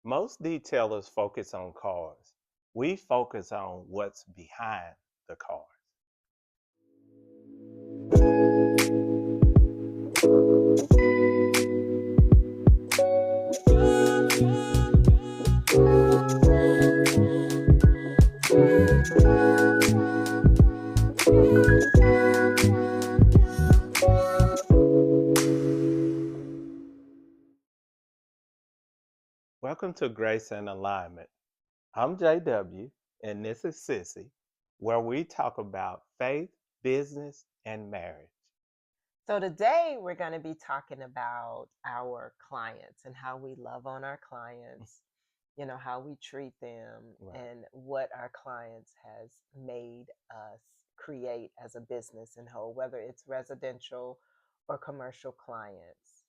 Most detailers focus on cars. We focus on what's behind the cars. Welcome to Grace and Alignment. I'm JW, and this is Sissy, where we talk about faith, business, and marriage. So today we're going to be talking about our clients and how we love on our clients, how we treat them Right. and what our clients has made us create as a business in whole, whether it's residential or commercial clients.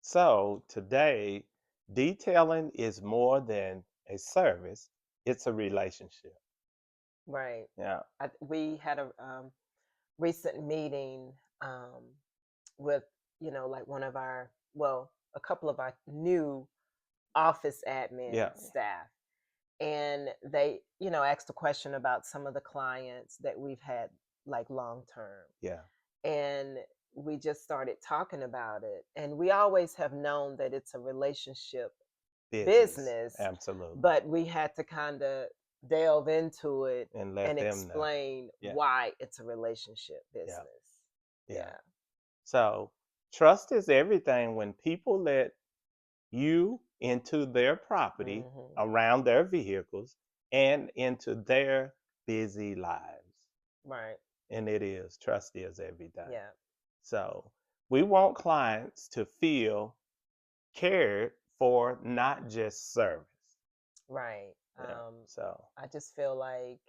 So today, detailing is more than a service, it's a relationship. Right. Yeah. We had a recent meeting with, like a couple of our new office admin Yeah. staff, and they asked a question about some of the clients that we've had, like, long term, Yeah. and we just started talking about it, and we always have known that it's a relationship Business. business, Absolutely. but we had to kind of delve into it And let and them know. explain Yeah. why it's a relationship Yeah. business. Yeah. Yeah. So trust is everything when people let you into their property, Hmm. around their vehicles, and into their busy lives. Right. And it is, trust is everything. Yeah. So we want clients to feel cared for, not just service. Right. Yeah. So, I just feel like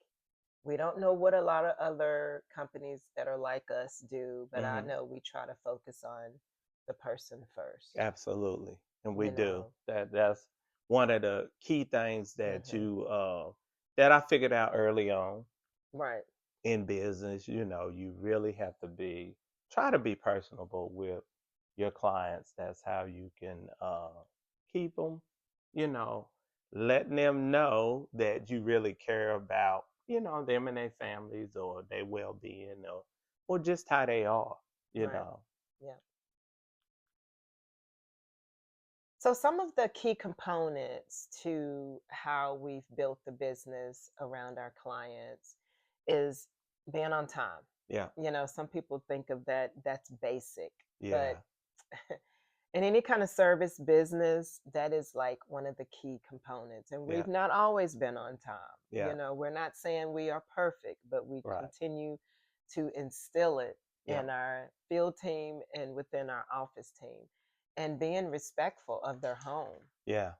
we don't know what a lot of other companies that are like us do, but I mhm, know we try to focus on the person first, absolutely. And we you do. know. That's one of the key things that Hmm. you that I figured out early on Right. in business. You really have to try to be personable with your clients. That's how you can keep them, you know, letting them know that you really care about, them and their families or their well-being, or just how they are, you Right. know. Yeah. So some of the key components to how we've built the business around our clients is being on time. Yeah. Some people think of that's basic, but Yeah. in any kind of service business, that is like one of the key components. And Yeah. we've not always been on time. Yeah. We're not saying we are perfect, but we Right. continue to instill it Yeah. in our field team and within our office team, and being respectful of their home. Yeah.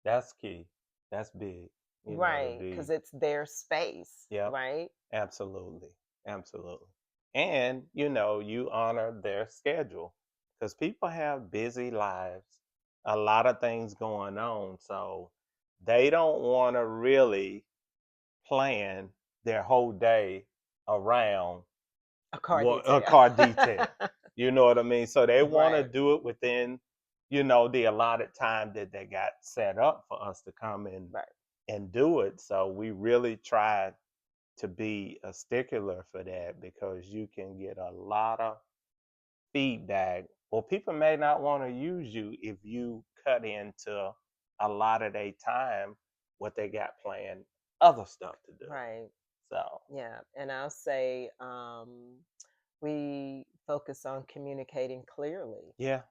That's key. That's big, to Right. Because be. it's their space, Yep. right? Absolutely. Absolutely. And, you honor their schedule because people have busy lives, a lot of things going on. So they don't want to really plan their whole day around A car what a detail. car detail. You know what I mean? So they want to Right. do it within, the allotted time that they got set up for us to come in Right. and do it. So we really tried to be a stickler for that because you can get a lot of feedback, or people may not want to use you if you cut into a lot of their time, what they got planned, other stuff to do. Right. So, Yeah. And I'll say, we focus on communicating clearly, yeah,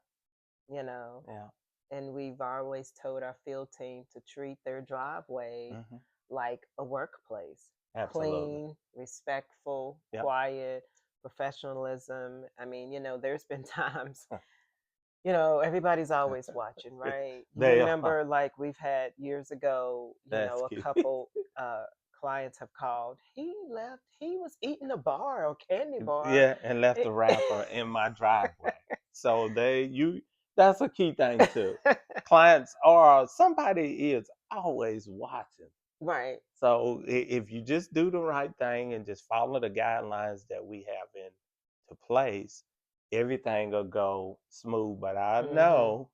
you know, yeah, and we've always told our field team to treat their driveway hmm, like a workplace: absolutely. clean, respectful, Yep. quiet, professionalism. I mean, there's been times, everybody's always watching, right? You They are. remember, like, we've had years ago, That's a cute. couple clients have called. He left, he was eating a bar or candy bar. Yeah, and left the wrapper in my driveway. So that's a key thing too. Clients are somebody is always watching. Right. So if you just do the right thing and just follow the guidelines that we have into place, everything will go smooth. But I Hmm. know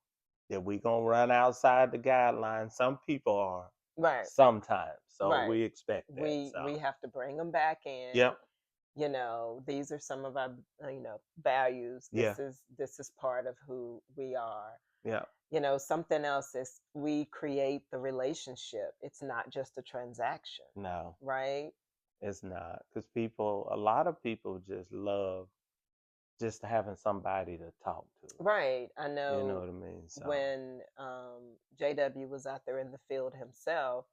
that we gonna run outside the guidelines. Some people are Right. sometimes, so Right. we expect that. We So have to bring them back in. yep, These are some of our values. yeah, This is part of who we are. yeah. Something else is we create the relationship. It's not just a transaction, No, right? it's not because a lot of people just love just having somebody to talk to. Right. I You know know what I mean? So when JW was out there in the field himself,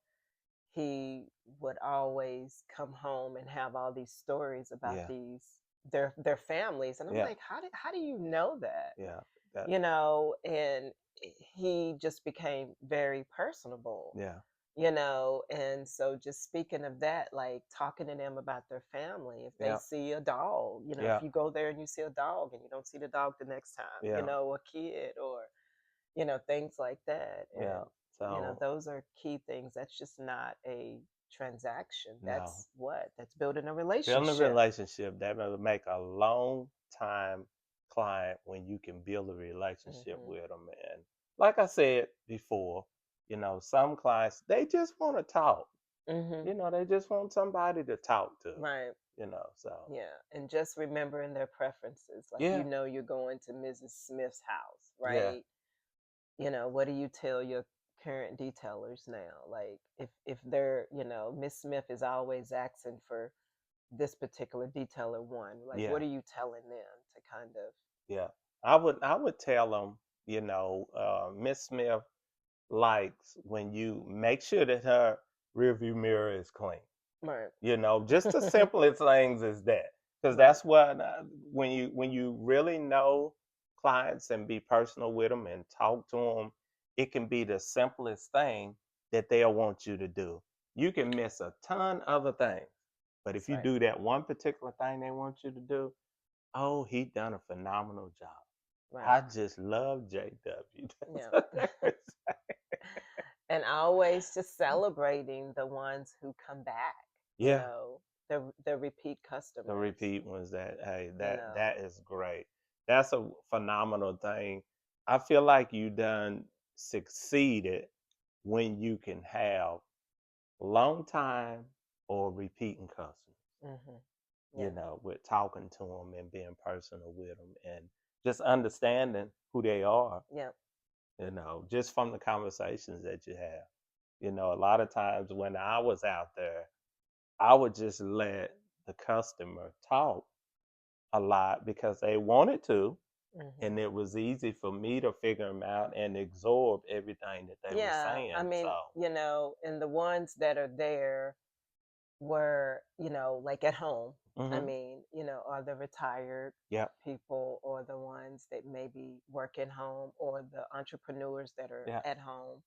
he would always come home and have all these stories about yeah, their families, and I'm yeah, like, how do you know that? yeah, that, And he just became very personable, yeah, and so just speaking of that, like talking to them about their family, if they yeah, see a dog, yeah, if you go there and you see a dog and you don't see the dog the next time, yeah, a kid, or things like that. And yeah. So those are key things. That's just not a transaction. no, That's building a building a relationship. relationship that will make a long time client when you can build a relationship Hmm. with them. And like I said before, some clients they just want to talk. Hmm. They just want somebody to talk to. Right. So Yeah, and just remembering their preferences. Like, yeah, you're going to Mrs. Smith's house, yeah, right? What do you tell your current detailers now? Like, if they're, Miss Smith is always asking for this particular detailer one, like, yeah, what are you telling them to kind of? yeah. I would tell them, Miss Smith likes when you make sure that her rearview mirror is clean. Right. Just the simplest things as that, because Right. that's what when you really know clients and be personal with them and talk to them, it can be the simplest thing that they'll want you to do. You can miss a ton other things, but if That's you right. do that one particular thing they want you to do, oh, he done a phenomenal job. Right. I just love JW. That's Yeah. what they would say. And always just celebrating the ones who come back, you Yeah, know, the repeat the customers, repeat ones that hey you that know. is great. That's a phenomenal thing. I feel like you done succeeded when you can have long time or repeating customers, Hmm. Yeah. with talking to them and being personal with them and just understanding who they are, Yeah. just from the conversations that you have. A lot of times when I was out there, I would just let the customer talk a lot because they wanted to, Hmm. and it was easy for me to figure them out and absorb everything that they were Yeah. I saying. mean, So, and the ones that are there were, like at home. I hmm, mean, are the retired yep, people, or the ones that maybe work at home, or the entrepreneurs that are yeah, at home.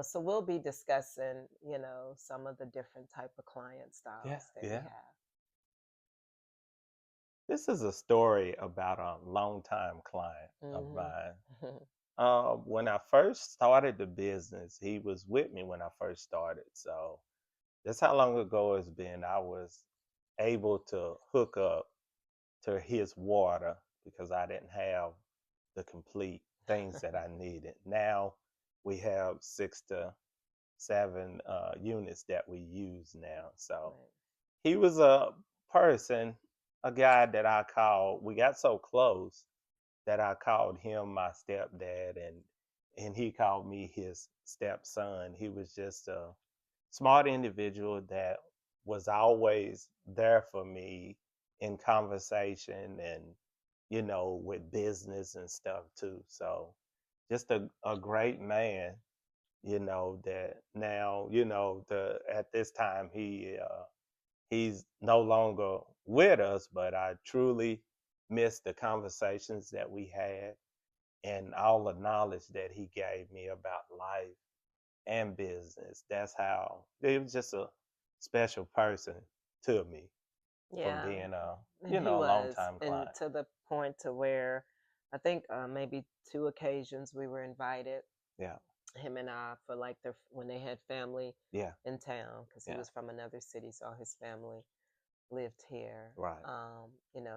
So we'll be discussing, some of the different type of client yeah, styles that we yeah. have. This is a story about a longtime client of Hmm. mine. When I first started the business, he was with me when I first started. So that's how long ago it's been. I was able to hook up to his water because I didn't have the complete things that I needed. Now we have 6 to 7 units that we use now. So Right. he was a person, a guy that I called. We got so close that I called him my stepdad, and he called me his stepson. He was just a smart individual that was always there for me in conversation and with business and stuff too. So just a great man, that now, the at this time he's no longer with us, but I truly miss the conversations that we had and all the knowledge that he gave me about life and business. That's how he was just a special person to me from Yeah, being and he a long was, time and client. to the point to where I think maybe two occasions we were invited, Yeah, him and I, for like when they had family yeah, in town, because he yeah. was from another city, so his family lived here. Right.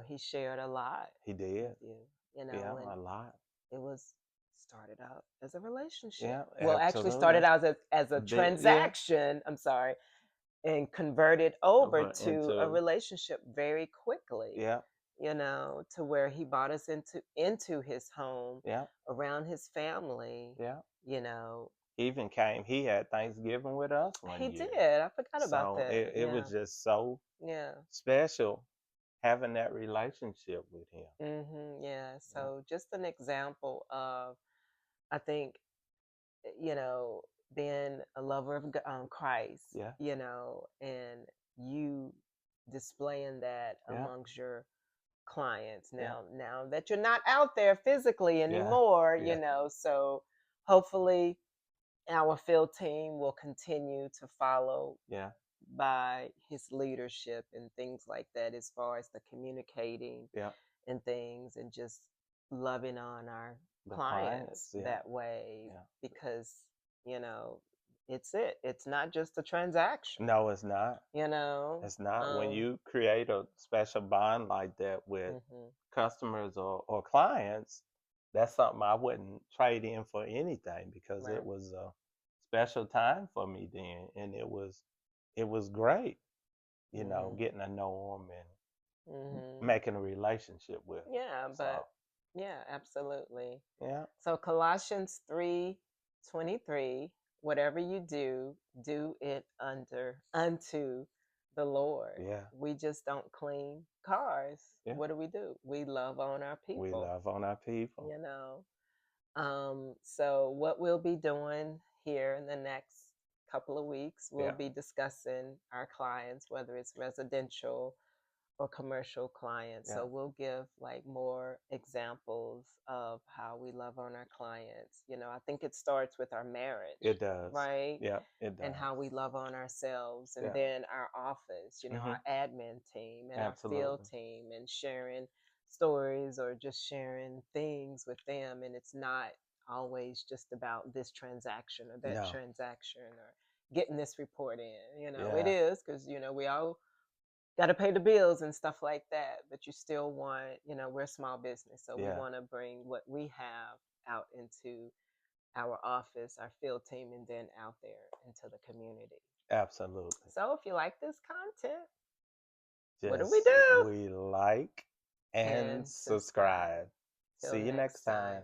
He shared a lot He with did. you, Yeah, and a lot. it was started out as a relationship. Yeah, Well, actually started absolutely. out as a Yeah, transaction, I'm sorry, and converted over but to a into relationship very quickly, yeah, to where he brought us into his home, yeah, around his family, yeah. you know. Even came, he had Thanksgiving with us one He year. did. I forgot about So that. it Yeah. was just so Yeah. special having that relationship with him. Yeah. Yeah, So just an example of, I think, you know, being a lover of Christ, yeah, and you displaying that yeah, amongst your clients yeah, now that you're not out there physically yeah, anymore, yeah, so hopefully our field team will continue to follow yeah, by his leadership and things like that, as far as the communicating yeah. and things, and just loving on our The clients clients, yeah, that way, yeah. because you know it's not just a transaction, No, it's not. you know It's not. When um you create a special bond like that with mhm, customers or clients, that's something I wouldn't trade in for anything because it right. was a special time for me then, and it was great, Mhm. getting to know them and Mhm. making a relationship with them. Yeah, So but yeah, absolutely. yeah, So Colossians 3:23, whatever you do, do it unto the Lord. yeah, We just don't clean cars. yeah. What do? We love on our We people, love on our people. you know. So what we'll be doing here in the next couple of weeks, we'll Yeah, be discussing our clients, whether it's residential or commercial clients. yeah. So we'll give like more examples of how we love on our clients. I think it starts with our marriage, It does. right? Yeah, it And does. how we love on ourselves, and Yeah. then our office, Hmm. our admin team and our field Absolutely. team, and sharing stories or just sharing things with them. And it's not always just about this transaction or that No. transaction or getting this report in. It Yeah. is because, we all got to pay the bills and stuff like that, but you still want, we're a small business, so we Yeah. want to bring what we have out into our office, our field team, and then out there into the community. Absolutely. So if you like this content, what do we Just do? we like and And subscribe. subscribe. Till See you next next time. time.